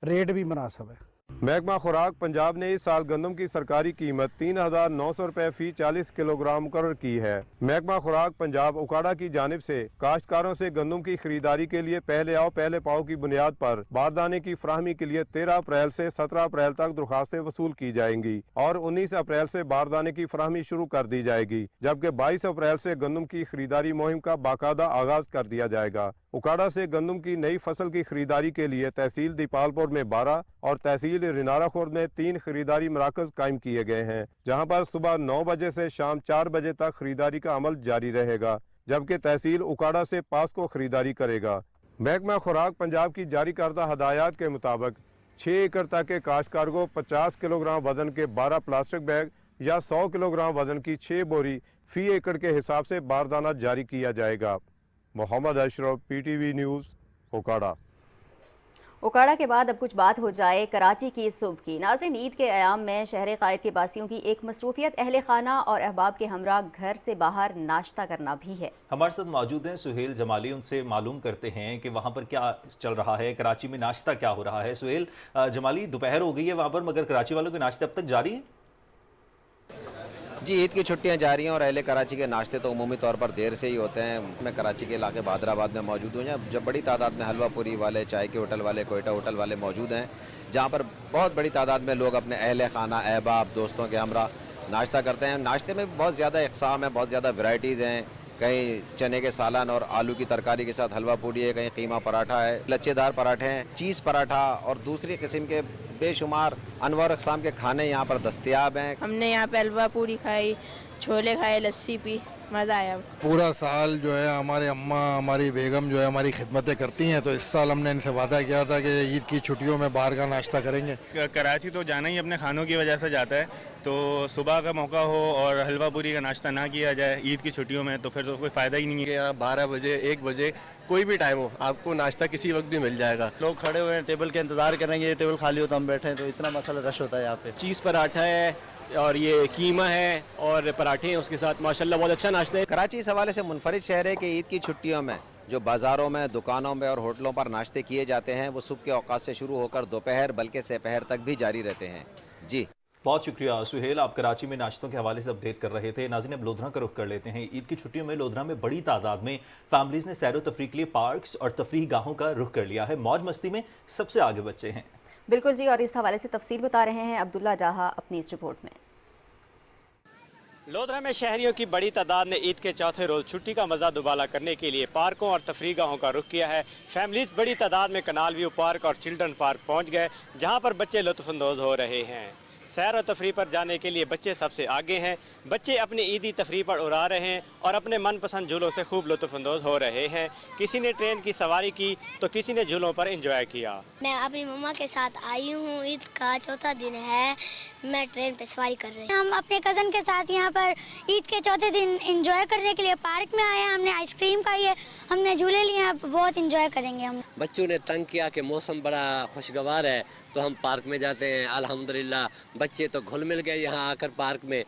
S5: रेट भी मुनासिब है।
S3: महकमा खुराक पंजाब ने इस साल गंदम की सरकारी कीमत 3,900 रुपये फी 40 किलोग्राम मुकर्रर की है। महकमा खुराक पंजाब उकाड़ा की जानिब से काश्तकारों से गंदम की खरीदारी के लिए पहले आओ पहले पाओ की बुनियाद पर बारदाने की फराहमी के लिए 13 अप्रैल से 17 अप्रैल तक दरखास्तें वसूल की जाएंगी और 19 अप्रैल से बारदाने की फराहमी शुरू कर दी जाएगी, जबकि 22 अप्रैल से गंदम की खरीदारी मुहिम का बाकायदा आगाज कर दिया जाएगा। उकाड़ा से गंदम की नई फसल की खरीदारी के लिए तहसील दीपालपुर में 12 और तहसील रिनारा खुर्द में 3 खरीदारी मराकज कायम किए गए हैं, जहां पर सुबह 9 बजे से शाम 4 बजे तक खरीदारी का अमल जारी रहेगा, जबकि तहसील उकाड़ा से 5 को खरीदारी करेगा। महकमा खुराक पंजाब की जारी करदा हदायत के मुताबिक 6 एकड़ तक के काश्तकार को 50 किलोग्राम वजन के 12 प्लास्टिक बैग या 100 किलोग्राम वजन की 6 बोरी फी एकड़ के हिसाब से बारदाना जारी किया जाएगा। Mohammad Ashraf, PTV news, Okara.
S1: उकाड़ा के बाद अब कुछ बात हो जाए कराची की सुबह की। नाज़रीन, ईद के अयाम में शहर कायद के बासियों की एक मसरूफियत अहले खाना और अहबाब के हमरा घर से बाहर नाश्ता करना भी है।
S2: हमारे साथ मौजूद हैं सुहेल जमाली, उनसे मालूम करते हैं कि वहाँ पर क्या चल रहा है, कराची में नाश्ता क्या हो रहा है। सुहेल जमाली, दोपहर हो गई है वहाँ पर, मगर कराची वालों के नाश्ते अब तक जारी हैं?
S6: जी, ईद की छुट्टियां जारी हैं और अहले कराची के नाश्ते तो उमूमी तौर पर देर से ही होते हैं। मैं कराची के इलाके बहादराबाद में मौजूद हूँ, जब बड़ी तादाद में हलवा पूरी वाले, चाय के होटल वाले, कोयटा होटल वाले मौजूद हैं, जहाँ पर बहुत बड़ी तादाद में लोग अपने अहले खाना, अहबाब, दोस्तों के हमरा नाश्ता करते हैं। नाश्ते में बहुत ज़्यादा इक़साम है, बहुत ज़्यादा वैरायटीज़ हैं। कहीं चने के सालन और आलू की तरकारी के साथ हलवा पूरी है, कहीं कीमा पराठा है, लच्छेदार पराठे हैं, चीज़ पराठा और दूसरी किस्म के बेशुमार अनवार अक़साम के खाने यहाँ पर दस्तयाब हैं।
S7: हमने यहाँ पे हलवा पूरी खाई, छोले खाए, लस्सी पी, मज़ा आया।
S8: पूरा साल जो है हमारे अम्मा, हमारी बेगम जो है हमारी खिदमतें करती हैं, तो इस साल हमने इनसे वादा किया था कि ईद की छुट्टियों में बाहर का नाश्ता करेंगे।
S9: कराची तो जाना ही अपने खानों की वजह से जाता है, तो सुबह का मौका हो और हलवा पूरी का नाश्ता ना किया जाए ईद की छुट्टियों में तो फिर तो कोई फ़ायदा ही नहीं है।
S10: यहाँ 12 बजे 1 बजे कोई भी टाइम हो, आपको नाश्ता किसी वक्त भी मिल जाएगा।
S11: लोग खड़े हुए हैं, टेबल के इंतज़ार करेंगे, टेबल खाली होता हम बैठे हैं, तो इतना मसाला रश होता है यहाँ पे।
S12: चीज़ पराठा है और ये कीमा है और पराठे हैं उसके साथ, माशाल्लाह बहुत अच्छा नाश्ता है।
S6: कराची इस हवाले से मुनफरिद शहर है कि ईद की छुट्टियों में जो बाज़ारों में, दुकानों में और होटलों पर नाश्ते किए जाते हैं वो सुबह के औकात से शुरू होकर दोपहर बल्कि सेपहर तक भी जारी रहते हैं। जी,
S2: बहुत शुक्रिया सुहेल, आप कराची में नाश्तों के हवाले से अपडेट कर रहे थे। नाज़रीन, अब लोधरा का रुख कर लेते हैं। ईद की छुट्टियों में लोधरा में बड़ी तादाद में फैमिलीज़ ने सैर व तफरीह के लिए पार्क्स और तफरीह गाहों का रुख कर लिया है। मौज मस्ती में सबसे आगे बच्चे हैं।
S1: बिल्कुल जी, और इस हवाले से तफसील बता रहे हैं अब्दुल्ला जाहा अपनी इस रिपोर्ट में।
S12: लोधरा में शहरियों की बड़ी तादाद ने ईद के चौथे रोज छुट्टी का मजा दुबाला करने के लिए पार्कों और तफरीह गाहों का रुख किया है। फैमिलीज बड़ी तादाद में कनाल व्यू पार्क और चिल्ड्रन पार्क पहुंच गए, जहां पर बच्चे लुत्फअंदोज हो रहे हैं। सैर और तफरीह पर जाने के लिए बच्चे सबसे आगे हैं। बच्चे अपनी ईदी तफरीह पर उड़ा रहे हैं और अपने मनपसंद झूलों से खूब लुत्फअंदोज हो रहे हैं। किसी ने ट्रेन की सवारी की तो किसी ने झूलों पर एंजॉय किया।
S13: मैं अपनी मम्मा के साथ आई हूँ, ईद का चौथा दिन है, मैं ट्रेन पे सवारी कर रही हूँ। हम अपने कज़न के साथ यहाँ पर ईद के चौथे दिन एंजॉय करने के लिए पार्क में आए हैं। हमने आइसक्रीम खाई है, हमने झूले लिए हैं, बहुत एंजॉय करेंगे हम।
S14: बच्चों ने तंग किया कि मौसम बड़ा खुशगवार है तो हम पार्क में जाते हैं। अल्हम्दुलिल्लाह बच्चे तो घुल मिल गए यहाँ आकर पार्क में।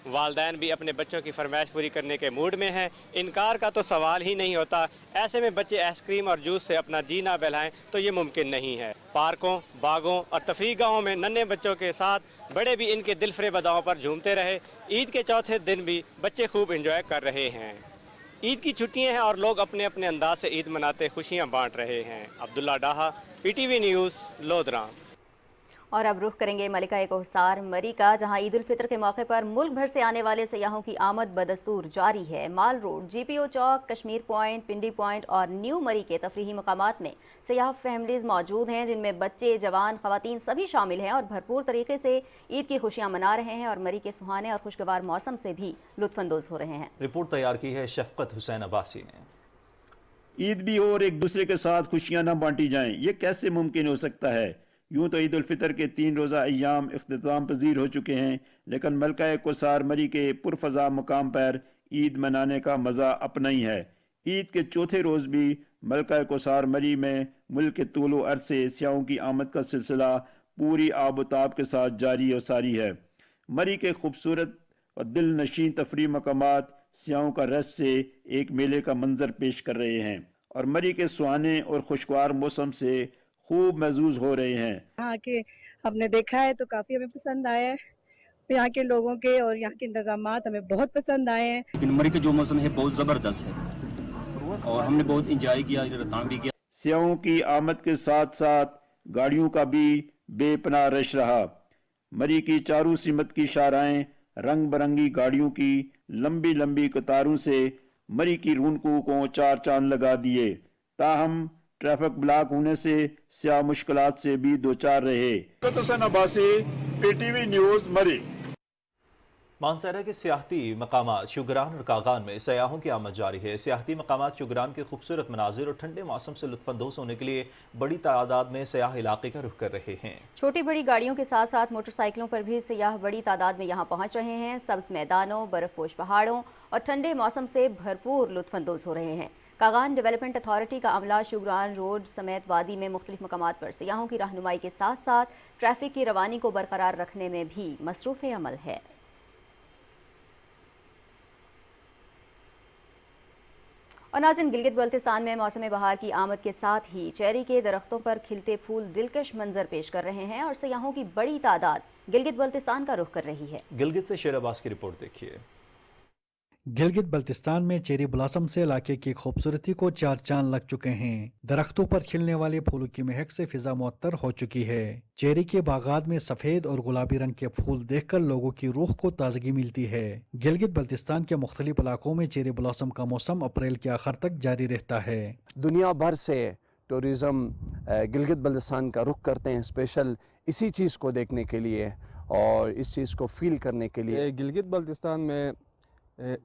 S12: वालदैन भी अपने बच्चों की फरमाइश पूरी करने के मूड में हैं। इनकार का तो सवाल ही नहीं होता। ऐसे में बच्चे आइसक्रीम और जूस से अपना जी ना बहलाएं तो ये मुमकिन नहीं है। पार्कों, बागों और तफरीह गाहों में नन्हे बच्चों के साथ बड़े भी इनके दिलफरेब अदाओं पर झूमते रहे। ईद के चौथे दिन भी बच्चे खूब एंजॉय कर रहे हैं। ईद की छुट्टियां हैं और लोग अपने अपने अंदाज से ईद मनाते खुशियां बांट रहे हैं। अब्दुल्ला डाहा, PTV न्यूज़, लोधरा।
S1: और अब रुख करेंगे मलिका कोहसार मरी का, जहां ईद उल फितर के मौके पर मुल्क भर से आने वाले सयाहों की आमद बदस्तूर जारी है। माल रोड, GPO चौक, कश्मीर पॉइंट, पिंडी पॉइंट और न्यू मरी के तफरीही मकामात में सयाह फैमिलीज मौजूद हैं, जिनमें बच्चे, जवान, खवातीन सभी शामिल हैं और भरपूर तरीके से ईद की खुशियां मना रहे हैं और मरी के सुहाने और खुशगवार मौसम से भी लुत्फअंदोज हो रहे हैं।
S2: रिपोर्ट तैयार की है शफकत हुसैन अब्बासी ने।
S15: ईद भी हो और एक दूसरे के साथ खुशियां न बांटी जाएं, ये कैसे मुमकिन हो सकता है? यूँ तो ईद उल फितर के 3 रोज़ा अय्याम इख्तिताम पजीर हो चुके हैं, लेकिन मलका कोसार मरी के पुरफज़ा मुकाम पर ईद मनाने का मज़ा अपना ही है। ईद के चौथे रोज़ भी मलका कोसार मरी में मुल्क के तूलो अर्ज़ से स्याहों की आमद का सिलसिला पूरी आबोताब के साथ जारी और सारी है। मरी के खूबसूरत और दिल नशीन तफरीह मकामात स्याहों का रस से एक मेले का मंजर पेश कर रहे हैं और मरी के सुहाने और खुशगवार मौसम से खूब महजूज हो रहे हैं।
S16: यहाँ के हमने देखा है तो काफ़ी हमें पसंद आया है। यहाँ के लोगों के और यहाँ के इंतजामात हमें बहुत पसंद आए हैं।
S17: लेकिन मरी का जो मौसम है बहुत ज़बरदस्त है और हमने बहुत इंजॉय किया, रतान भी किया।
S15: स्याहों की आमद के साथ साथ गाड़ियों का भी बेपनाह रश रहा। मरी की चारों सिमत की शाहराएं रंग बिरंगी गाड़ियों की लंबी लंबी कतारों से मरी की रौनकों को चार चांद लगा दिए। ताहम ट्रैफिक ब्लॉक होने से स्याह मुश्किलात से भी दो चार रहे।
S2: PTV न्यूज़ मरी। मानसरा के सियाहती मकामात शुगरान और कागान में सयाहों की आमद जारी है। सियाहती मकामात शुगरान के खूबसूरत मनाजिर और ठंडे मौसम से लुत्फअंदोज होने के लिए बड़ी तादाद में सयाह इलाके का रुख कर रहे हैं। छोटी बड़ी गाड़ियों के साथ साथ मोटरसाइकिलों पर भी सयाह बड़ी तादाद में यहाँ पहुँच रहे हैं। सब्ज मैदानों, बर्फपोश पहाड़ों और ठंडे मौसम से भरपूर लुत्फअंदोज हो रहे हैं। कागान डेवलपमेंट अथॉरिटी का अमला शुगरान रोड समेत वादी में मुख्तलिफ मकामात पर सयाहों की रहनुमाई के साथ साथ ट्रैफिक की रवानी को बरकरार रखने में भी मसरूफ़ अमल है। और नाज़रीन, गिलगित बल्तिस्तान में मौसम बहार की आमद के साथ ही चेरी के दरख्तों पर खिलते फूल दिलकश मंजर पेश कर रहे हैं और सयाहों की बड़ी तादाद गिलगित बल्तिस्तान का रुख कर रही है। गिलगित से शेर अब्बास की रिपोर्ट देखिए।
S18: गिलगित बल्तिस्तान में चेरी ब्लॉसम से इलाके की खूबसूरती को चार चांद लग चुके हैं। दरख्तों पर खिलने वाले फूलों की महक से फिजा मुअत्तर हो चुकी है। चेरी के बागात में सफेद और गुलाबी रंग के फूल देखकर लोगों की रूह को ताजगी मिलती है। गिलगित बल्तिस्तान के मुख्तलिफ इलाकों में चेरी ब्लॉसम का मौसम अप्रैल के आखिर तक जारी रहता है।
S19: दुनिया भर से टूरिज़म गिलगित बल्तिस्तान का रुख करते हैं, स्पेशल इसी चीज़ को देखने के लिए और इस चीज़ को फील करने के लिए।
S20: गिलगित बल्तिस्तान में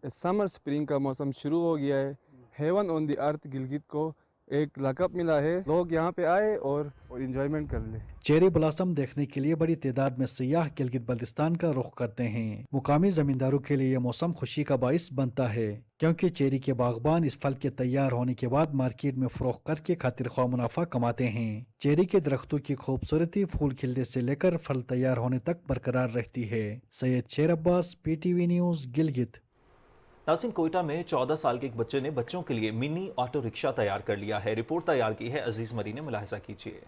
S20: समर स्प्रिंग का मौसम शुरू हो गया है। Heaven on the earth Gilgit को एक लक़ब मिला है। लोग यहाँ पे आए और एंजॉयमेंट कर ले।
S18: चेरी ब्लॉसम देखने के लिए बड़ी तादाद में सियाह गिलगित बल्तिस्तान का रुख करते हैं। मुकामी जमींदारों के लिए यह मौसम खुशी का बाइस बनता है, क्योंकि चेरी के बागबान इस फल के तैयार होने के बाद मार्केट में फरोख्त करके खातिर ख्वाह मुनाफा कमाते हैं। चेरी के दरख्तों की खूबसूरती फूल खिलने से लेकर फल तैयार होने तक बरकरार रहती है। सैयद शेर अब्बास, PTV न्यूज़, गिलगित।
S2: नाज़रीन, कोयटा में 14 साल के एक बच्चे ने बच्चों के लिए मिनी ऑटो रिक्शा तैयार कर लिया है। रिपोर्ट तैयार की है अजीज मरी ने, मुलाहिजा कीजिए।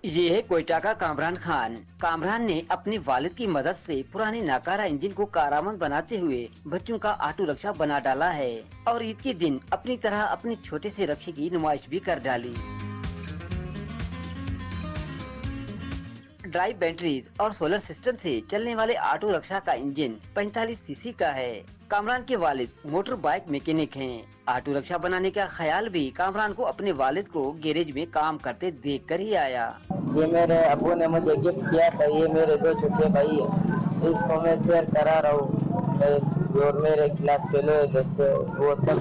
S21: ये है कोयटा का कामरान खान। कामरान ने अपने वालिद की मदद से पुराने नाकारा इंजन को कारआमद बनाते हुए बच्चों का ऑटो रिक्शा बना डाला है और ईद के दिन अपनी तरह अपने छोटे से रिक्शे की नुमाइश भी कर डाली। ड्राइव बैटरीज और सोलर सिस्टम से चलने वाले ऑटो रिक्शा का इंजन 45 सीसी का है। कामरान के वालिद मोटर बाइक मैकेनिक हैं। ऑटो रिक्शा बनाने का ख्याल भी कामरान को अपने वालिद को गैरेज में काम करते देखकर ही आया।
S4: ये मेरे अब्बू ने मुझे गिफ्ट किया था। ये मेरे दो छोटे भाई है, इसको मैं शेयर करा रहा हूँ। और मेरे क्लास फेलो है दोस्तों, वो सब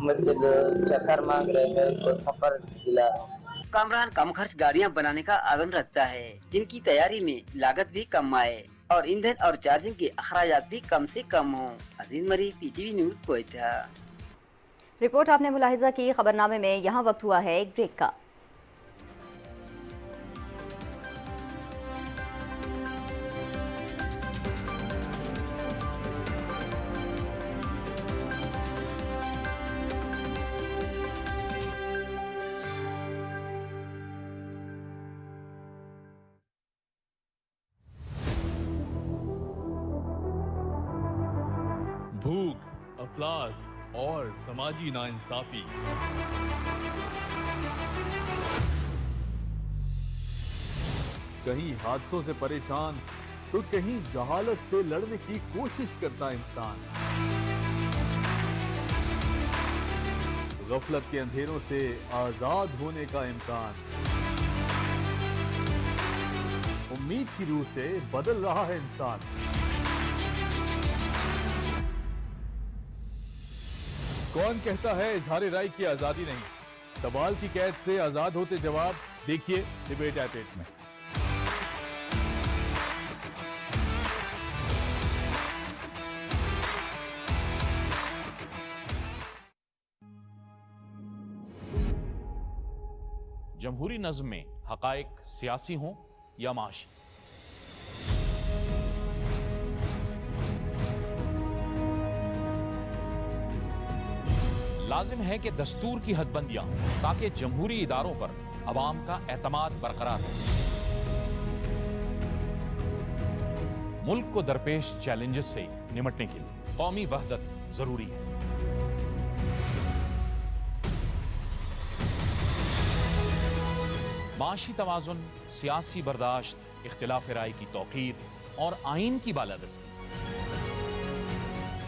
S4: मुझसे चक्कर मांग रहे, मैं उसको सफर दिला रहा हूँ।
S21: कामरान कम खर्च गाड़ियां बनाने का आगम रखता है, जिनकी तैयारी में लागत भी कम आए और ईंधन और चार्जिंग के अखराजात भी कम से कम हो। अजीज मरी, PTV न्यूज़, कोयटा।
S1: रिपोर्ट आपने मुलाहिजा की। खबरनामे में यहाँ वक्त हुआ है एक ब्रेक का।
S22: भूख, अफलास और समाजी नाइंसाफी। कहीं हादसों से परेशान तो कहीं जहालत से लड़ने की कोशिश करता इंसान। गफलत के अंधेरों से आजाद होने का इम्कान। उम्मीद की रूह से बदल रहा है इंसान। कौन कहता है इजहार राय की आजादी नहीं? सवाल की कैद से आजाद होते जवाब देखिए डिबेट एट 8 में।
S23: जमहूरी नज़्म में हकाइक सियासी हों या माशी, लाजिम है कि दस्तूर की हदबंदियां हों ताकि जमहूरी इदारों पर अवाम का एतमाद बरकरार रह सके। मुल्क को दरपेश चैलेंजेस से निमटने के लिए कौमी वहदत जरूरी है। माशी तवाज़ुन, सियासी बर्दाश्त, इख्तिलाफ राय की तौक़ीर और आइन की बालादस्ती,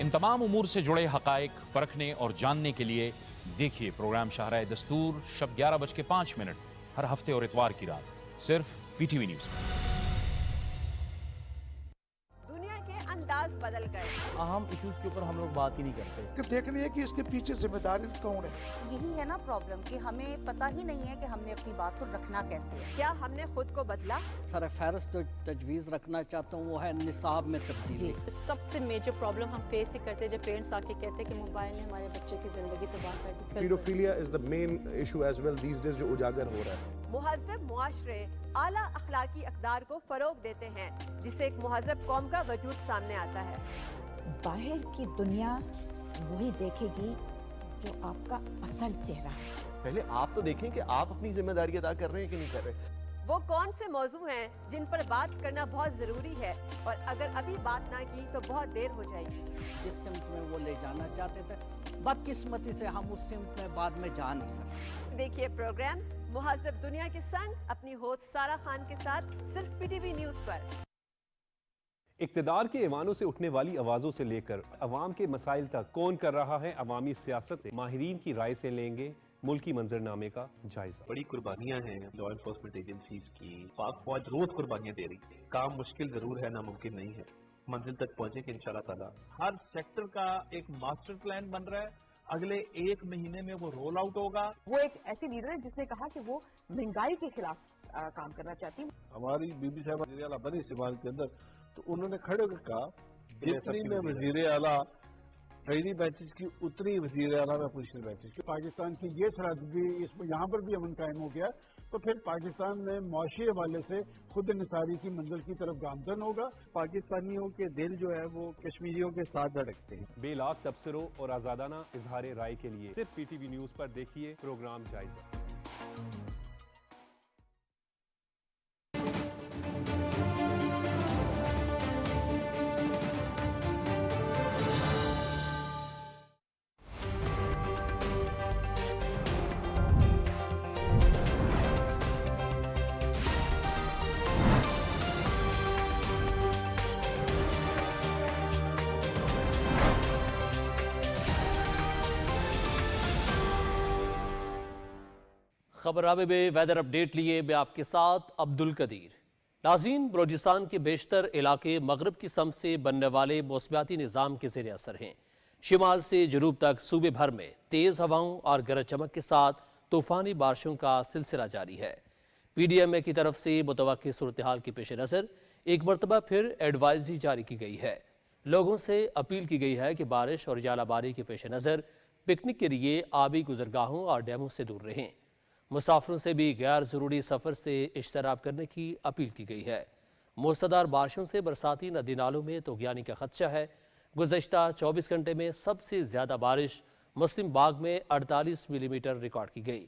S23: इन तमाम उमूर से जुड़े हकाइक परखने और जानने के लिए देखिए प्रोग्राम शाहराए दस्तूर शब 11:05 हर हफ्ते और इतवार की रात सिर्फ PTV न्यूज़।
S24: दुनिया के अंदाज बदल गए।
S25: अहम इश्यूज के ऊपर हम लोग बात ही नहीं करते
S26: कि देखनी है कि इसके पीछे जिम्मेदारी कौन है।
S24: यही है ना प्रॉब्लम कि हमें पता ही नहीं है कि हमने अपनी बात को रखना कैसे है। क्या हमने खुद को बदला?
S25: सर फहरिस्त जो तजवीज़ रखना चाहता हूँ वो है निसाब में तब्दीली।
S27: सबसे मेजर प्रॉब्लम हम फेस ही करते हैं जब पेरेंट्स आके कहते हैं कि मोबाइल ने हमारे बच्चे की जिंदगी तबाह कर दी।
S28: Paedophilia is the main issue as well these days जो उजागर हो रहा है।
S24: मुहज़्ज़ब मुआशरे आला अखलाकी अक़दार को फ़रोग देते हैं, जिससे एक मुहज़्ज़ब कौम का वजूद सामने आता है।
S29: बाहर की दुनिया वही देखेगी जो आपका असल चेहरा है।
S28: पहले आप तो देखें कि आप अपनी जिम्मेदारी अदा कर रहे हैं कि नहीं कर रहे।
S24: वो कौन से मौजू हैं जिन पर बात करना बहुत ज़रूरी है और अगर अभी बात ना की तो बहुत देर हो जाएगी।
S25: जिस सिमत में वो ले जाना चाहते थे, बदकिस्मती से हम उस सिमत में बाद में जा नहीं सकते।
S24: देखिए प्रोग्राम मुहज़्ज़ब दुनिया के संग अपनी होस्ट सारा खान के साथ सिर्फ PTV न्यूज़ पर।
S30: इक़्तिदार के ऐवानों से उठने वाली आवाज़ों से लेकर अवाम के मसाइल तक कौन कर रहा है अवामी सियासत, माहिरीन की राय से लेंगे मुल्की मंजरनामे का जायजा।
S31: बड़ी कुर्बानियां हैं लॉ एनफोर्समेंट एजेंसीज की। पाक फौज रोज कुर्बानियां दे रही है। काम मुश्किल जरूर है, नामुमकिन नहीं है। मंजिल तक पहुंचेंगे इंशाल्लाह ताला।
S22: हर सेक्टर का एक मास्टर प्लान बन रहा है, अगले 1 महीने में वो रोल आउट होगा।
S24: वो एक ऐसी लीडर है जिसने कहा कि वो महंगाई के खिलाफ काम करना चाहती है।
S22: हमारी बीबी साहब वज़ीर आला बनी इस्तेमाल के अंदर, तो उन्होंने खड़े होकर कहा जितनी में वज़ीर आला ट्रेनी बेंचेस की उतनी वज़ीर आला में पोजिशन बेंचेस।
S26: पाकिस्तान की ये सरहद भी इसमें यहाँ पर भी अमन कायम हो गया, तो फिर पाकिस्तान में मुआशी हवाले से खुद निसारी की मंजिल की तरफ गामजन होगा।
S30: पाकिस्तानियों के दिल जो है वो कश्मीरियों के साथ धड़कते हैं। बेलाग तबसरों और आज़ादाना इजहार राय के लिए सिर्फ PTV न्यूज़ पर देखिए प्रोग्राम जायजा।
S3: खबरनामे में वेदर अपडेट लिए मैं आपके साथ अब्दुल कदीर। नाज़रीन, बलोचिस्तान के बेशतर इलाके मगरब की सम से बनने वाले मौसमियाती निज़ाम के ज़ेर असर हैं। शिमाल से जनूब तक सूबे भर में तेज़ हवाओं और गरज चमक के साथ तूफ़ानी बारिशों का सिलसिला जारी है। PDMA की तरफ से मुतवक्की सूरत हाल के पेश नज़र एक मरतबा फिर एडवाइजरी जारी की गई है। लोगों से अपील की गई है कि बारिश और जालाबारी के पेश नज़र पिकनिक के लिए आबी गुजरगाहों और डैमों से दूर रहें। मुसाफिरों से भी गैर ज़रूरी सफ़र से इज्तनाब करने की अपील की गई है। मूसलाधार बारिशों से बरसाती नदी नालों में तूग़यानी का खदशा है। गुज़श्ता 24 घंटे में सबसे ज़्यादा बारिश मुस्लिम बाग में 48 मिलीमीटर रिकॉर्ड की गई।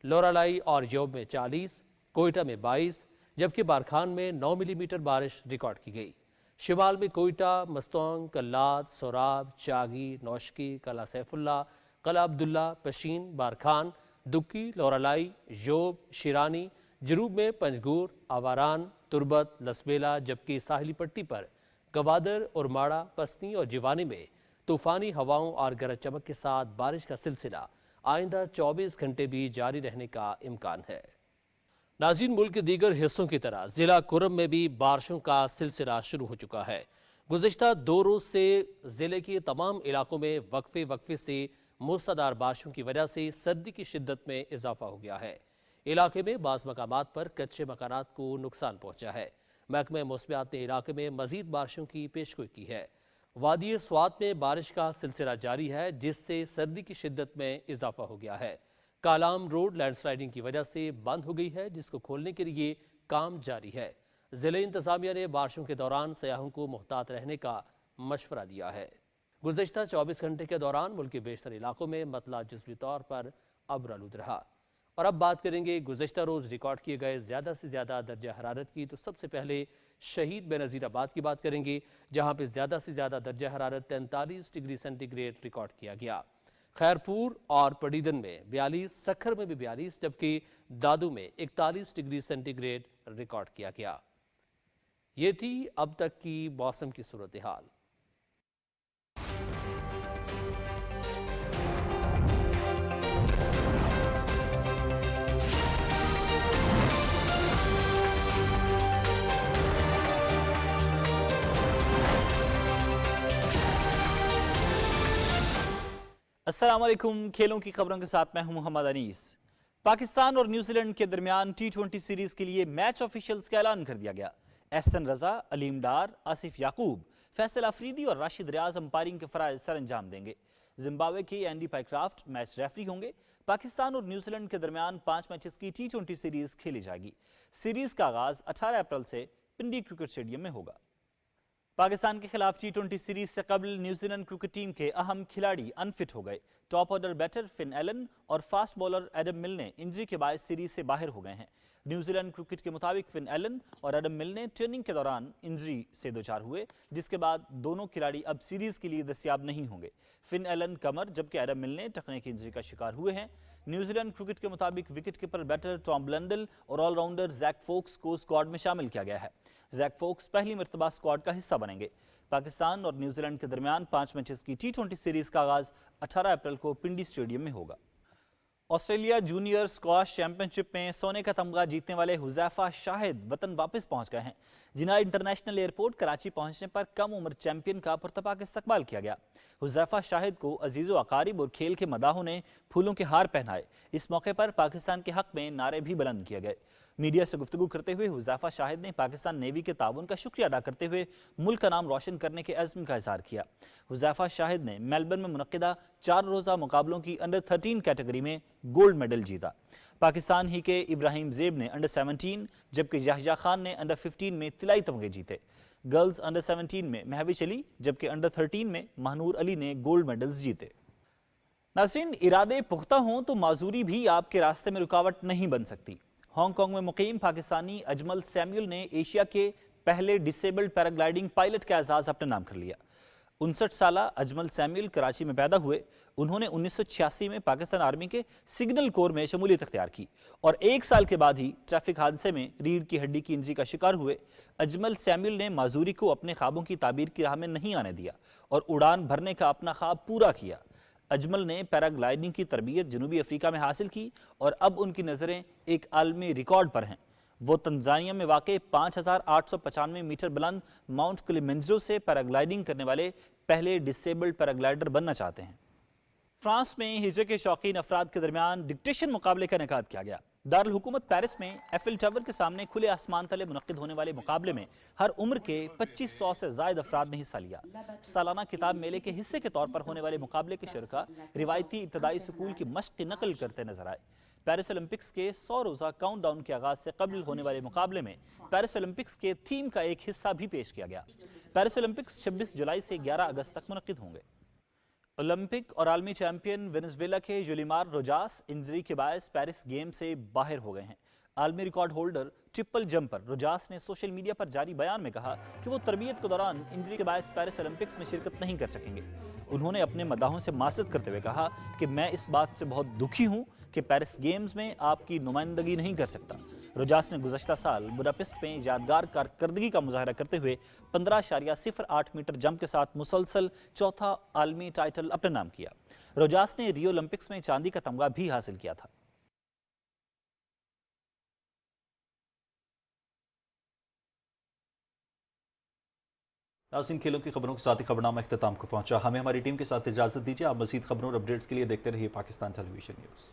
S3: लोरालाई और योब में 40, कोयटा में 22, जबकि बारखान में 9 मिलीमीटर बारिश रिकॉर्ड की गई। शिमाल में कोयटा, मस्तोंग, कल्लात, सोराब, चागी, नौशकी, कला सैफुल्ला, कला अब्दुल्ला, पशीन, बारखान, दुक्की, लोरालाई, योब, शिरानी, जनूब में पंजगूर, आवारान, तुरबत, लसबेला, जबकि साहिली पट्टी पर गवादर, उरमाड़ा, पसनी और जिवानी में तूफ़ानी हवाओं और गरज चमक के साथ बारिश का सिलसिला आइंदा 24 घंटे भी जारी रहने का इम्कान है। नाज़रीन, मुल्क के दीगर हिस्सों की तरह ज़िला कुरम में भी बारिशों का सिलसिला शुरू हो चुका है। गुज़श्ता 2 रोज़ से ज़िले के तमाम इलाकों में वक्फे से मूसलाधार बारिशों की वजह से सर्दी की शिद्दत में इजाफा हो गया है। इलाके में बाज़ मकामात पर कच्चे मकानात को नुकसान पहुँचा है। महकमे मौसमियात ने इलाके में मज़ीद बारिशों की पेशगोई की है। वादी स्वात में बारिश का सिलसिला जारी है, जिससे सर्दी की शिद्दत में इजाफा हो गया है। कालाम रोड लैंडस्लाइडिंग की वजह से बंद हो गई है, जिसको खोलने के लिए काम जारी है। ज़िले इंतज़ामिया ने बारिशों के दौरान सयाहों को मुहतात रहने का मशवरा दिया है। गुज़श्ता 24 घंटे के दौरान मुल्क के बेशतर इलाकों में मतला जुज़वी तौर पर अब्रालूद रहा। और अब बात करेंगे गुज़श्ता रोज़ रिकॉर्ड किए गए ज़्यादा से ज़्यादा दर्जा हरारत की। तो सबसे पहले शहीद बेनज़ीराबाद की बात करेंगे, जहाँ पे ज़्यादा से ज़्यादा दर्जा हरारत 43 डिग्री सेंटीग्रेड रिकॉर्ड किया गया। खैरपुर और पड़ीदन में 42, सखर में भी 42, जबकि दादू में 41 डिग्री सेंटीग्रेड रिकॉर्ड किया गया। ये थी अब तक की मौसम की सूरत हाल।
S5: अस्सलाम वालेकुम। खेलों की खबरों के साथ मैं हूं मोहम्मद अनीस। पाकिस्तान और न्यूजीलैंड के दरमियान T20 सीरीज के लिए मैच ऑफिशियल्स का ऐलान कर दिया गया। एहसन रजा, अलीम डार, आसिफ याकूब, फैसल अफरीदी और राशिद रियाज अंपायरिंग के फराइज सर अंजाम देंगे। जिम्बाब्वे के एंडी पाइक्राफ्ट मैच रेफरी होंगे। पाकिस्तान और न्यूजीलैंड के दरमियान 5 मैचेस की T20 सीरीज खेली जाएगी। सीरीज का आगाज 18 अप्रैल से पिंडी क्रिकेट स्टेडियम में होगा। पाकिस्तान के खिलाफ T20 सीरीज से कबल न्यूजीलैंड क्रिकेट टीम के अहम खिलाड़ी अनफिट हो गए। Top order batter Finn Allen और fast bowler Adam Milne injury के बाद सीरीज से बाहर हो गए हैं। न्यूजीलैंड क्रिकेट के मुताबिक फिन एलन और एडम मिलने ट्रेनिंग के दौरान इंजरी से दोचार हुए, जिसके बाद दोनों खिलाड़ी अब सीरीज के लिए दस्तियाब नहीं होंगे। फिन एलन कमर जबकि एडम मिलने टखने की इंजरी का शिकार हुए हैं। न्यूजीलैंड क्रिकेट के मुताबिक wicket keeper batter Tom Blundell और ऑलराउंडर जैक फोक्स को स्क्वाड में शामिल किया गया है। जैक फोक्स पहली मरतबा स्क्वाड का हिस्सा बनेंगे। पाकिस्तान और न्यूजीलैंड के दरमियान 5 मैचेस की T20 सीरीज का आगाज 18 अप्रैल को पिंडी स्टेडियम में होगा। ऑस्ट्रेलिया जूनियर स्क्वाश चैंपियनशिप में सोने का तमगा जीतने वाले हुज़ैफा शाहिद वतन वापस पहुंच गए हैं। जिन्ना इंटरनेशनल एयरपोर्ट कराची पहुंचने पर कम उम्र चैंपियन का पुरतपाक इस्तकबाल किया गया। हुज़ैफा शाहिद को अजीज़ो अकारिब और खेल के मदाहों ने फूलों के हार पहनाए। इस मौके पर पाकिस्तान के हक में नारे भी बुलंद किए गए। मीडिया से गुफ्तगू करते हुए हुज़ैफा शाहिद ने पाकिस्तान नेवी के ताउन का शुक्रिया अदा करते हुए मुल्क का नाम रोशन करने के अज़्म का इज़हार किया। हुज़ैफा शाहिद ने मेलबर्न में मुनक्किदा 4 रोज़ा मुकाबलों की अंडर 13 कैटेगरी में गोल्ड मेडल जीता। पाकिस्तान ही के इब्राहिम ज़ेब ने अंडर 17, जबकि याहिया खान ने अंडर 15 में तिलाई तमगे जीते। गर्ल्स अंडर 17 में महविश अली, जबकि अंडर 13 में महनूर अली ने गोल्ड मेडल्स जीते। नाज़रीन, इरादे पुख्ता हों तो माजूरी भी आपके रास्ते में रुकावट नहीं बन सकती। हांगकांग में मुकीम पाकिस्तानी अजमल सैमुअल ने एशिया के पहले डिसेबल्ड पैराग्लाइडिंग पायलट का एजाज अपने नाम कर लिया। 59 साला अजमल सैमुअल कराची में पैदा हुए। उन्होंने 1986 में पाकिस्तान आर्मी के सिग्नल कोर में शमूलियत अख्तियार की और 1 साल के बाद ही ट्रैफिक हादसे में रीढ़ की हड्डी की इंजरी का शिकार हुए। अजमल सैमुअल ने माजूरी को अपने ख्वाबों की ताबीर की राह में नहीं आने दिया और उड़ान भरने का अपना ख्वाब पूरा किया। اجمل نے پیراگلائڈنگ کی تربیت جنوبی افریقہ میں حاصل کی اور اب ان کی نظریں ایک عالمی ریکارڈ پر ہیں۔ وہ تنزانیہ میں واقع 5895 میٹر بلند ماؤنٹ کلیمنجرو سے پیراگلائڈنگ کرنے والے پہلے ڈسیبلڈ پیراگلائڈر بننا چاہتے ہیں۔ فرانس میں ہجرت کے شوقین افراد کے درمیان ڈکٹیشن مقابلے کا انعقاد کیا گیا۔ دارالحکومت پیرس میں ایفل ٹاور کے سامنے کھلے آسمان تلے منعقد ہونے والے مقابلے میں ہر عمر کے 2500 سے زائد افراد نے حصہ لیا۔ سالانہ کتاب میلے کے حصے کے طور پر ہونے والے مقابلے کے شرکاء روایتی ابتدائی سکول کی مشق کی نقل کرتے نظر آئے۔ پیرس اولمپکس کے 100 روزہ کاؤنٹ ڈاؤن کے آغاز سے قبل ہونے والے مقابلے میں پیرس اولمپکس کے تھیم کا ایک حصہ بھی پیش کیا گیا۔ پیرس اولمپکس 26 جولائی سے 11 اگست تک منعقد ہوں گے۔ اولمپک اور عالمی چیمپئن وینزویلا کے یولیمار روجاس انجری کے باعث پیرس گیم سے باہر ہو گئے ہیں۔ عالمی record holder triple jumper Rojas نے سوشل میڈیا پر جاری بیان میں کہا کہ وہ تربیت کے دوران انجری کے باعث پیرس اولمپکس میں شرکت نہیں کر سکیں گے۔ انہوں نے اپنے مداحوں سے معذرت کرتے ہوئے کہا کہ میں اس بات سے بہت دکھی ہوں کہ پیرس گیمز میں آپ کی نمائندگی نہیں کر سکتا۔ روجاس نے گزشتہ سال بڈاپسٹ میں یادگار کارکردگی کا مظاہرہ کرتے ہوئے 15.08 میٹر جمپ کے ساتھ مسلسل چوتھا عالمی ٹائٹل اپنے نام کیا۔ روجاس نے ریو اولمپکس میں چاندی کا تمغہ بھی حاصل کیا تھا۔
S2: ناظرین، کھیلوں کی خبروں کے ساتھ ہی خبرنامہ اختتام کو پہنچا۔ ہمیں ہماری ٹیم کے ساتھ اجازت دیجیے۔ آپ مزید خبروں اور اپڈیٹس کے لیے دیکھتے رہیے پاکستان ٹیلی ویژن نیوز۔